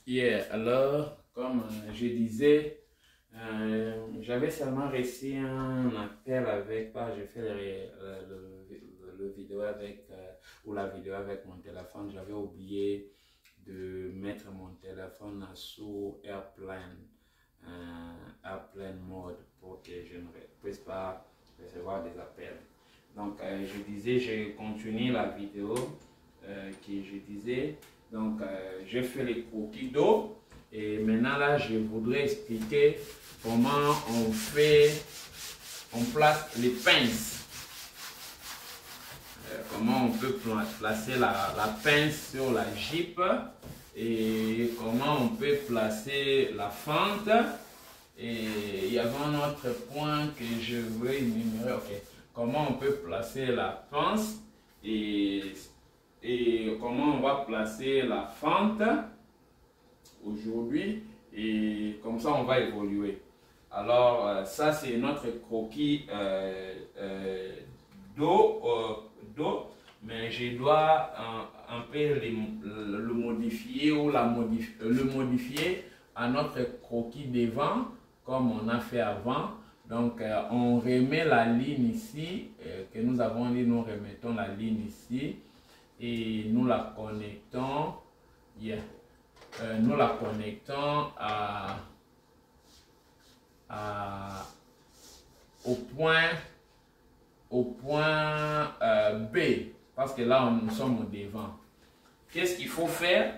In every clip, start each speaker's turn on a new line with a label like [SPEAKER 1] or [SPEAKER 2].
[SPEAKER 1] Yeah, alors, comme je disais, j'avais seulement reçu un appel avec, j'ai fait le vidéo avec, ou la vidéo avec mon téléphone. J'avais oublié de mettre mon téléphone sous Airplane mode pour que je ne puisse pas recevoir des appels. Donc, je disais, je continue la vidéo que je disais. Donc, j'ai fait les croquis d'eau et maintenant là, je voudrais expliquer comment on place les pinces. Comment on peut placer la pince sur la Jeep et comment on peut placer la fente. Et il y avait un autre point que je veux énumérer. Ok. Comment on peut placer la pince et comment on va placer la fente aujourd'hui, et comme ça on va évoluer. Alors ça c'est notre croquis d'eau, mais je dois un peu le modifier ou le modifier à notre croquis devant comme on a fait avant. Donc on remet la ligne ici que nous avons dit, nous remettons la ligne ici et nous la connectons, nous la connectons au point B, parce que là nous sommes au devant. Qu'est-ce qu'il faut faire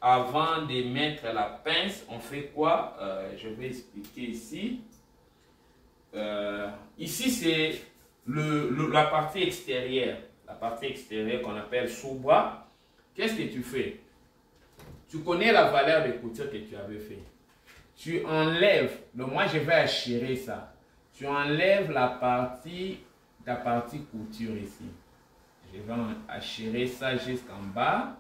[SPEAKER 1] avant de mettre la pince? On fait quoi? Je vais expliquer ici. Ici c'est la partie extérieure. La partie extérieure qu'on appelle sous-bras. Qu'est-ce que tu fais? Tu connais la valeur de couture que tu avais fait. Tu enlèves, donc moi je vais achirer ça. Tu enlèves ta partie couture ici. Je vais achirer ça jusqu'en bas.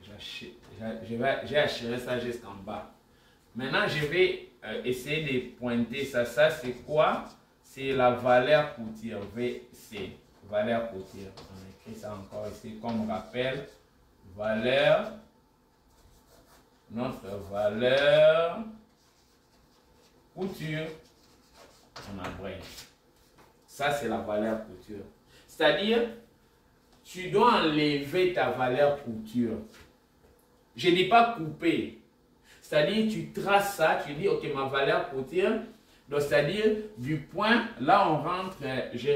[SPEAKER 1] J'ai achiré ça jusqu'en bas. Maintenant je vais essayer de pointer ça. Ça c'est quoi? C'est la valeur couture, VC, valeur couture. On écrit ça encore ici comme rappel. Valeur, notre valeur couture, on abrège. Ça c'est la valeur couture. C'est-à-dire, tu dois enlever ta valeur couture. Je ne dis pas couper. C'est-à-dire, tu traces ça, tu dis, ok, ma valeur couture. Donc, c'est-à-dire, du point, là, on rentre, je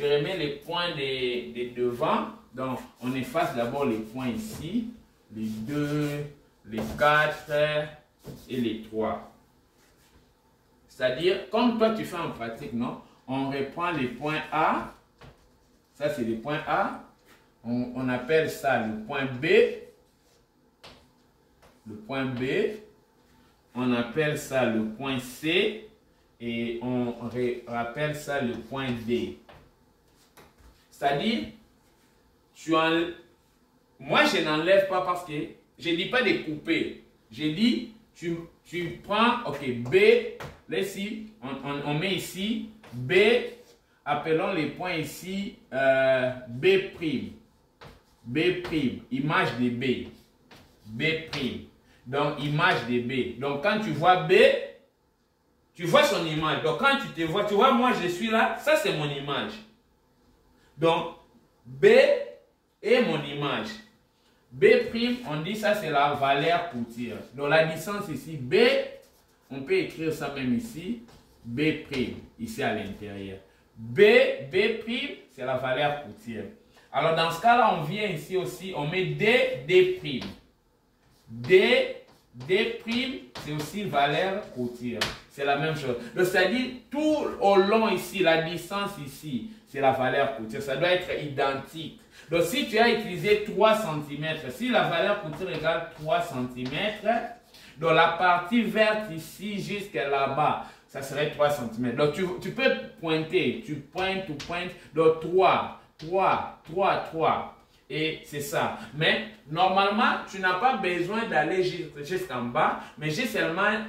[SPEAKER 1] remets les points des devant. Donc, on efface d'abord les points ici, les 2, les 4 et les 3. C'est-à-dire, comme toi, tu fais en pratique, non? On reprend les points A. Ça, c'est les points A. On appelle ça le point B. Le point B. On appelle ça le point C. Et on rappelle ça le point D. C'est-à-dire, moi je n'enlève pas parce que je ne dis pas de couper. Je dis, tu prends, ok, B, là ici, on met ici, B, appelons les points ici, B'. B', image de B. B'. Donc, image de B. Donc, quand tu vois B, tu vois son image. Donc, quand tu te vois, tu vois, moi, je suis là. Ça, c'est mon image. Donc, B est mon image. B', on dit ça, c'est la valeur couture. Donc, la distance ici, B, on peut écrire ça même ici. B', ici à l'intérieur. B', c'est la valeur couture. Alors, dans ce cas-là, on vient ici aussi, on met D'. D', c'est aussi valeur couture. C'est la même chose. Donc, c'est-à-dire, tout au long ici, la distance ici, c'est la valeur couture. Ça doit être identique. Donc, si tu as utilisé 3 cm, si la valeur couture égale 3 cm, donc la partie verte ici jusqu'à là-bas, ça serait 3 cm. Donc, tu peux pointer. Tu pointes. Donc, 3. Et c'est ça. Mais normalement, tu n'as pas besoin d'aller jusqu'en bas, mais j'ai seulement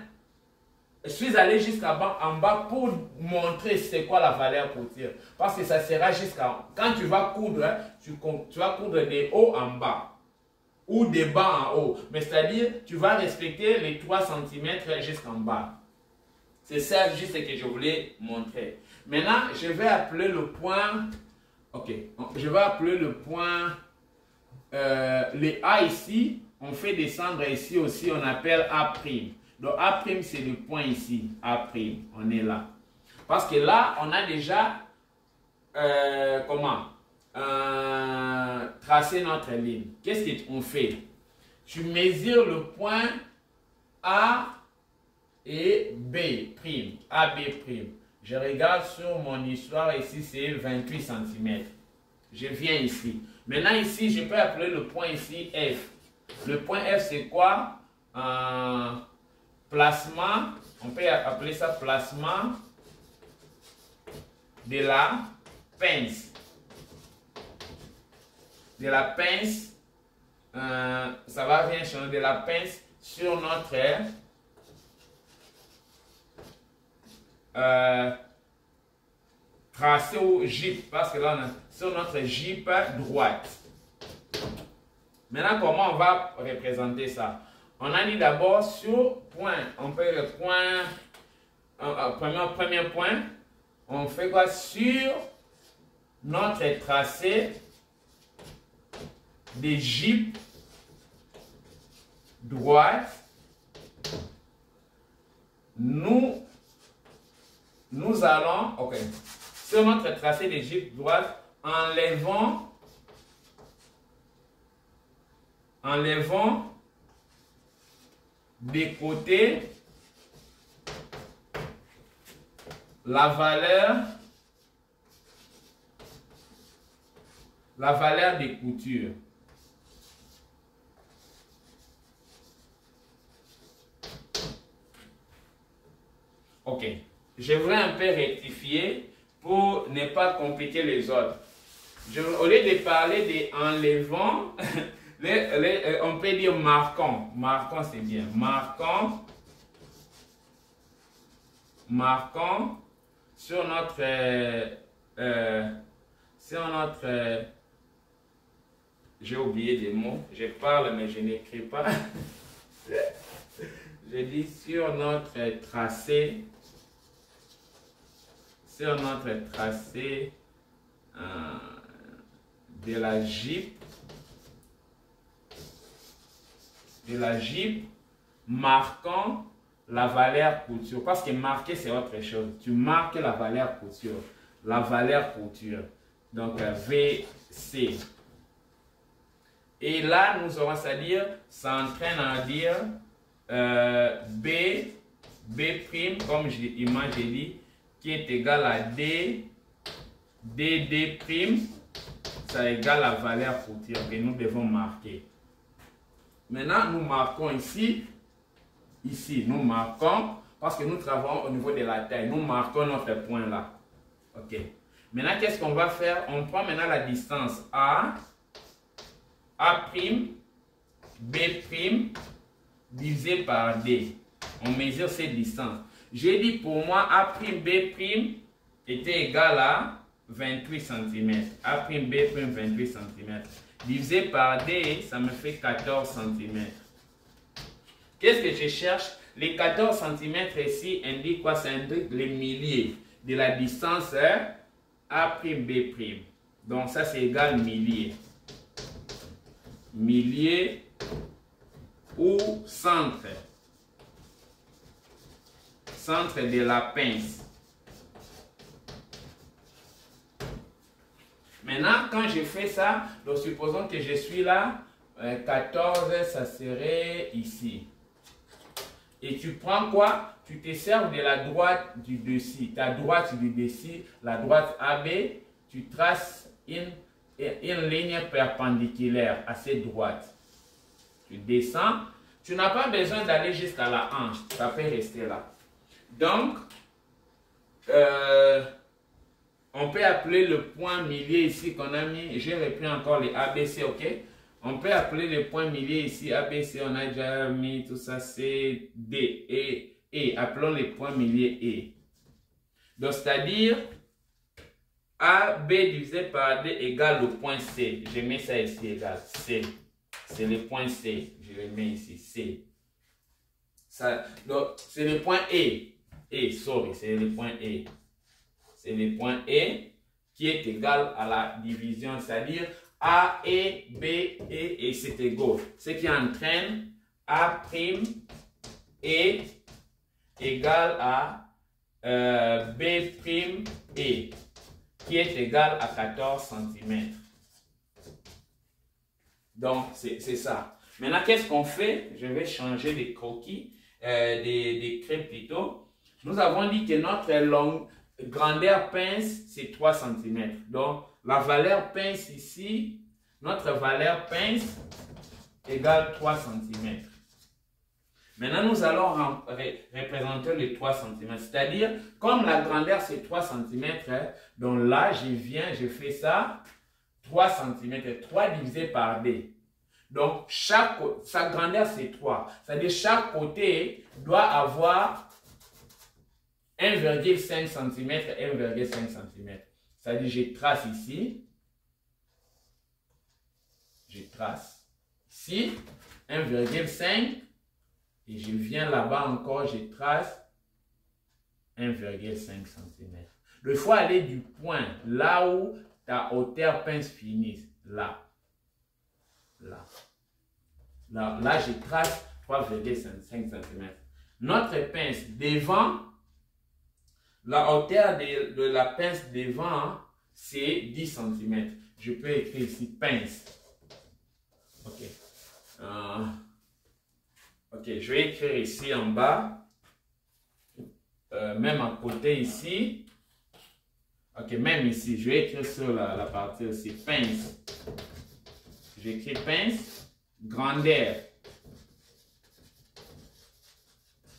[SPEAKER 1] Je suis allé jusqu'en bas pour montrer c'est quoi la valeur couture. Parce que ça sera jusqu'à... Quand tu vas coudre, tu vas coudre de haut en bas. ou de bas en haut. Mais c'est-à-dire, tu vas respecter les 3 cm jusqu'en bas. C'est ça juste ce que je voulais montrer. Maintenant, je vais appeler le point, ok, je vais appeler le point, les A ici, on fait descendre ici aussi, on appelle A'. Donc A', c'est le point ici, A', on est là. Parce que là, on a déjà, tracé notre ligne. Qu'est-ce qu'on fait? Tu mesures le point A et B', AB'. Je regarde sur mon histoire, ici c'est 28 cm. Je viens ici. Maintenant ici, je peux appeler le point ici F. Le point F c'est quoi? Placement, on peut appeler ça placement de la pince. De la pince, ça va bien changer de la pince sur notre tracé au gyp, parce que là on a sur notre gyp droite. Maintenant, comment on va représenter ça? On a dit d'abord sur point, on peut le point, premier point, on fait quoi? Sur notre tracé des gyp droite, nous allons, ok, sur notre tracé des gyp droite, enlevons des côtés la valeur des coutures. Ok, je voudrais un peu rectifier pour ne pas compliquer les autres. Au lieu de parler des enlevant, on peut dire marquant. Marquant, c'est bien. Marquant sur notre j'ai oublié des mots. Je parle mais je n'écris pas. Je dis sur notre tracé. Sur notre tracé de la gyp. Marquant la valeur couture. Parce que marquer, c'est autre chose. Tu marques la valeur couture. La valeur couture. Donc, VC. Et là, nous aurons, c'est-à-dire, ça entraîne à dire B', comme j'ai dit, qui est égal à D, DD', ça égale la valeur couture que nous devons marquer. Maintenant, nous marquons ici, nous marquons, parce que nous travaillons au niveau de la taille, nous marquons notre point là. Ok. Maintenant, qu'est-ce qu'on va faire? On prend maintenant la distance A', B' divisé par D. On mesure cette distance. J'ai dit pour moi, A', B' était égal à 28 cm. A', B', 28 cm. Divisé par D, ça me fait 14 cm. Qu'est-ce que je cherche? Les 14 cm ici indiquent quoi? Ça indique les milliers de la distance A', B'. Donc ça c'est égal milliers. Milliers ou centre. Centre de la pince. Maintenant, quand je fais ça, donc supposons que je suis là, 14, ça serait ici. Et tu prends quoi? Tu te sers de la droite du dessus. Ta droite du dessus, la droite AB, tu traces une ligne perpendiculaire à cette droite. Tu descends. Tu n'as pas besoin d'aller jusqu'à la hanche. Ça peut rester là. Donc, on peut appeler le point millier ici qu'on a mis. J'ai repris encore les ABC, ok? On peut appeler le point millier ici ABC. On a déjà mis tout ça, C, D, E. Appelons les points milliers E. Donc, c'est-à-dire AB divisé par D égale le point C. Je mets ça ici égal C. c'est le point C. Je le mets ici, C. Donc, c'est le point E. Sorry, c'est le point E. C'est le point E qui est égal à la division, c'est-à-dire A, E, B, E, et c'est égal. Ce qui entraîne A', E égale à B', E, qui est égal à 14 cm. Donc, c'est ça. Maintenant, qu'est-ce qu'on fait? Je vais changer les croquis, des crêpes plutôt. Nous avons dit que notre grandeur pince, c'est 3 cm. Donc, la valeur pince ici, notre valeur pince égale 3 cm. Maintenant, nous allons représenter les 3 cm. C'est-à-dire, comme la grandeur c'est 3 cm, donc là, je fais ça, 3 cm, 3 divisé par D. Donc, sa grandeur c'est 3. C'est-à-dire, chaque côté doit avoir 1,5 cm, 1,5 cm. C'est-à-dire, je trace ici. Je trace ici, 1,5. Et je viens là-bas encore, je trace 1,5 cm. Il faut aller du point, là où ta hauteur pince finisse. Là. Là, je trace 3,5 cm. Notre pince devant, la hauteur de la pince devant, c'est 10 cm. Je peux écrire ici pince. Ok. Ok, je vais écrire ici en bas. Même à côté ici. Ok, même ici. Je vais écrire sur la partie aussi. Pince. J'écris pince. Grandeur.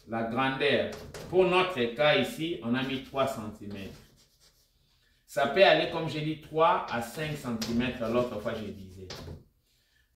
[SPEAKER 1] La grandeur. Pour notre cas ici, on a mis 3 cm. Ça peut aller, comme j'ai dit, 3 à 5 cm. L'autre fois, je disais.